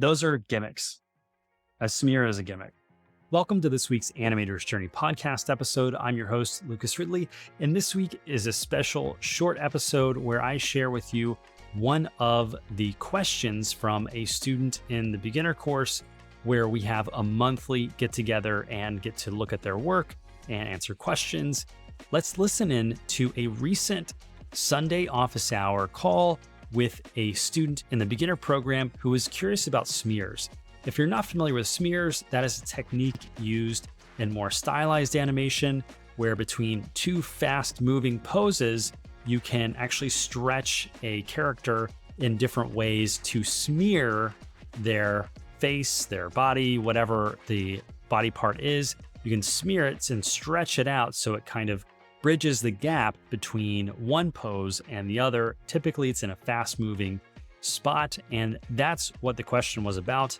Those are gimmicks. A smear is a gimmick. Welcome to this week's Animator's Journey podcast episode. I'm your host, Lucas Ridley, and this week is a special short episode where I share with you one of the questions from a student in the beginner course where we have a monthly get together and get to look at their work and answer questions. Let's listen in to a recent Sunday office hour call with a student in the beginner program who is curious about smears. If you're not familiar with smears, that is a technique used in more stylized animation where between two fast moving poses, you can actually stretch a character in different ways to smear their face, their body, whatever the body part is. You can smear it and stretch it out so it kind of bridges the gap between one pose and the other. Typically, it's in a fast moving spot, and that's what the question was about.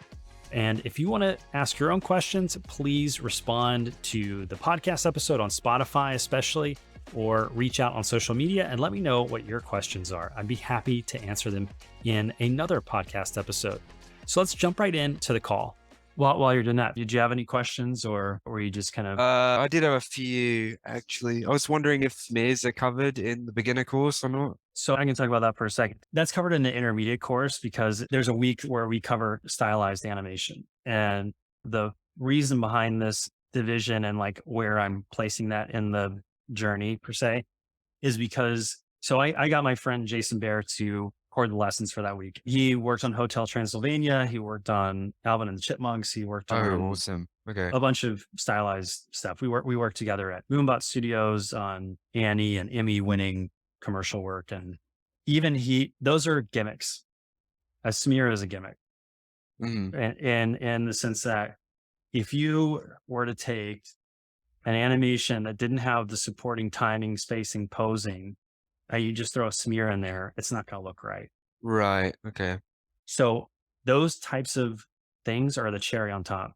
And if you want to ask your own questions, please respond to the podcast episode on Spotify, especially, or reach out on social media and let me know what your questions are. I'd be happy to answer them in another podcast episode. So let's jump right into the call. While you're doing that, did you have any questions or were you just kind of... I did have a few, actually. I was wondering if smears are covered in the beginner course or not. So I can talk about that for a second. That's covered in the intermediate course because there's a week where we cover stylized animation. And the reason behind this division and like where I'm placing that in the journey per se is because, so I got my friend Jason Bear to record the lessons for that week. He worked on Hotel Transylvania. He worked on Alvin and the Chipmunks. He worked on awesome. Okay. a bunch of stylized stuff. We worked together at Moonbot Studios on Annie and Emmy winning commercial work. And even those are gimmicks. A smear is a gimmick. And in the sense that if you were to take an animation that didn't have the supporting timing, spacing, posing, you just throw a smear in there, it's not going to look right. Right. Okay. So those types of things are the cherry on top.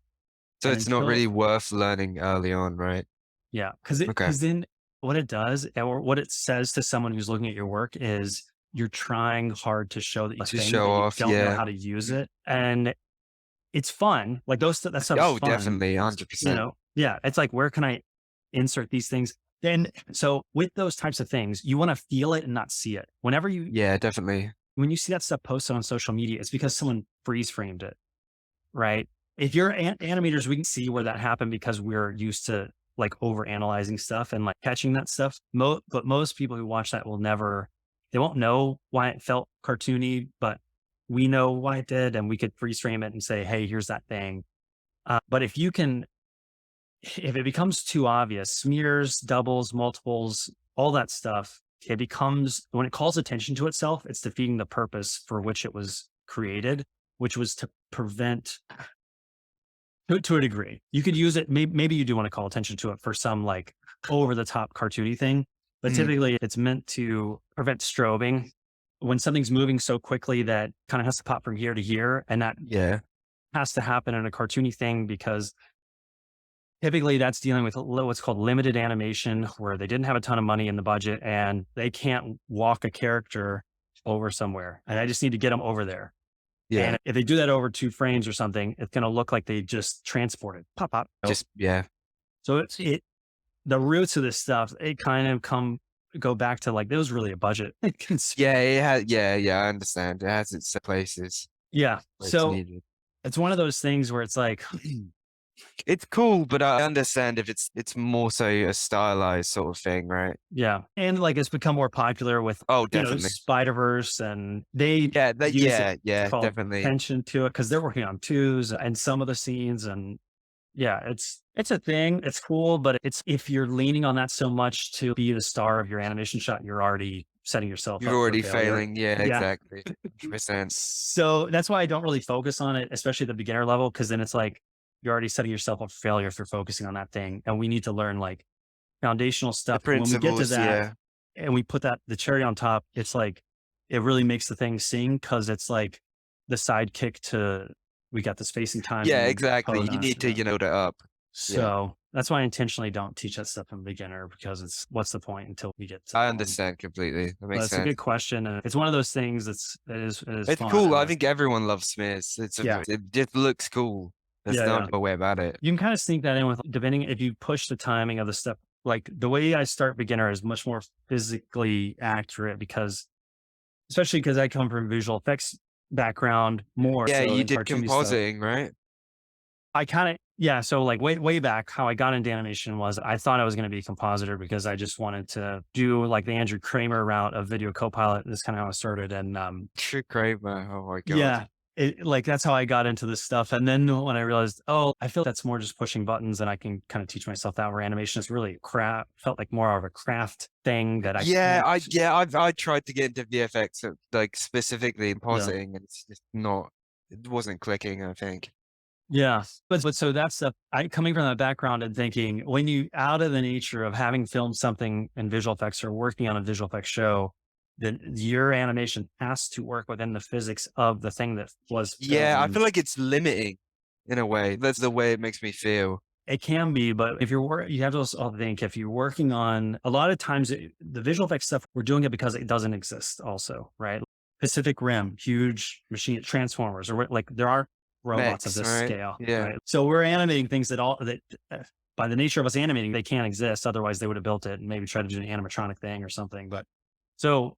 So it's not really worth learning early on, right? Yeah. Because then what it does, or what it says to someone who's looking at your work is you're trying hard to show that you don't know how to use it. And it's fun. Like that stuff's fun. Oh, definitely. 100%. You know? Yeah. It's like, where can I insert these things? Then, so with those types of things, you want to feel it and not see it. Yeah, definitely. When you see that stuff posted on social media, it's because someone freeze framed it, right? If you're animators, we can see where that happened because we're used to like over analyzing stuff and like catching that stuff. But most people who watch that they won't know why it felt cartoony, but we know why it did, and we could freeze frame it and say, hey, here's that thing. But if it becomes too obvious, smears, doubles, multiples, all that stuff, it becomes, when it calls attention to itself, it's defeating the purpose for which it was created, which was to prevent, to a degree. You could use it, maybe you do want to call attention to it for some like over the top cartoony thing, but typically it's meant to prevent strobing. When something's moving so quickly that kind of has to pop from here to here, and that has to happen in a cartoony thing because typically that's dealing with what's called limited animation, where they didn't have a ton of money in the budget and they can't walk a character over somewhere. And I just need to get them over there. Yeah. And if they do that over 2 frames or something, it's going to look like they just transported. Pop, pop. So the roots of this stuff, it kind of go back to like, there was really a budget. Yeah, I understand. It has its places. Yeah. So it's one of those things where it's like, it's cool, but I understand if it's more so a stylized sort of thing, right? Yeah. And like it's become more popular with definitely Spider-Verse, and they definitely attention to it because they're working on 2s and some of the scenes, and it's a thing. It's cool, but if you're leaning on that so much to be the star of your animation shot, you're already setting yourself up. You're already failing. Yeah, exactly. 100%. So that's why I don't really focus on it, especially at the beginner level, because then it's like you're already setting yourself up for failure if you're focusing on that thing. And we need to learn like foundational stuff. When we get to that and we put the cherry on top, it's like, it really makes the thing sing because it's like the sidekick to, we got the spacing time. Yeah, exactly. You need to, build it up. So That's why I intentionally don't teach that stuff in beginner, because it's what's the point until we get to I understand completely. That But makes it's a sense. good question, and it's one of those things it is It's fun. cool. And I think everyone loves smears. Yeah. It just looks cool. There's Yeah, no other way about it. you can kind of sneak that in with, depending if you push the timing of the step. Like the way I start beginner is much more physically accurate, because especially because I come from visual effects background more Yeah, so you than did cartoony stuff. compositing, right? I kind of, yeah. So like way back, how I got into animation was I thought I was going to be a compositor because I just wanted to do like the Andrew Kramer route of Video Copilot. That's kind of how I started. And True Kramer. Oh my God. yeah, like that's how I got into this stuff. And then when I realized, oh, I feel that's more just pushing buttons, and I can kind of teach myself that, where animation is really craft, felt like more of a craft thing that I can't. I tried to get into VFX, like specifically in Yeah. posing, and it's just not. It wasn't clicking, I think. Yeah. But so that's stuff, I coming from that background and thinking, when you out of the nature of having filmed something in visual effects or working on a visual effects show, then your animation has to work within the physics of the thing that was Yeah, I filmed. feel like it's limiting in a way. That's the way it makes me feel. It can be, but if you have to also think, if you're working on a lot of times the visual effects stuff, we're doing it because it doesn't exist also, right? Pacific Rim, huge machine Transformers, or like there are robots of Mechs, this right? scale, Yeah. right? So we're animating things that by the nature of us animating, they can't exist. Otherwise they would have built it and maybe tried to do an animatronic thing or something. But so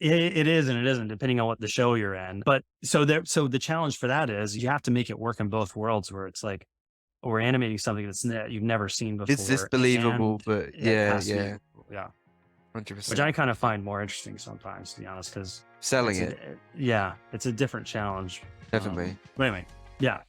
it is and it isn't, depending on what the show you're in. But so the challenge for that is you have to make it work in both worlds, where it's like, we're animating something you've never seen before. It's just believable, and but it yeah, has to be- yeah, yeah. 100%. Which I kind of find more interesting sometimes, to be honest, because Selling it, yeah, it's a different challenge. definitely. But anyway, yeah.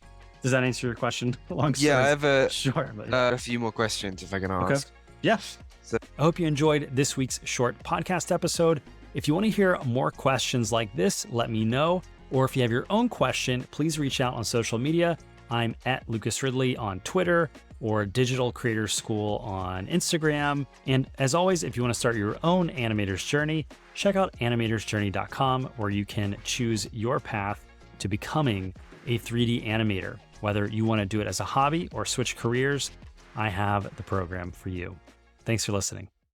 Does that answer your question? Long story. Yeah, I have Sure, but a few more questions if I can ask. yeah. So- I hope you enjoyed this week's short podcast episode. If you want to hear more questions like this, let me know. Or if you have your own question, please reach out on social media. I'm at Lucas Ridley on Twitter, or Digital Creator School on Instagram. And as always, if you want to start your own animator's journey, check out animatorsjourney.com, where you can choose your path to becoming a 3D animator. Whether you want to do it as a hobby or switch careers, I have the program for you. Thanks for listening.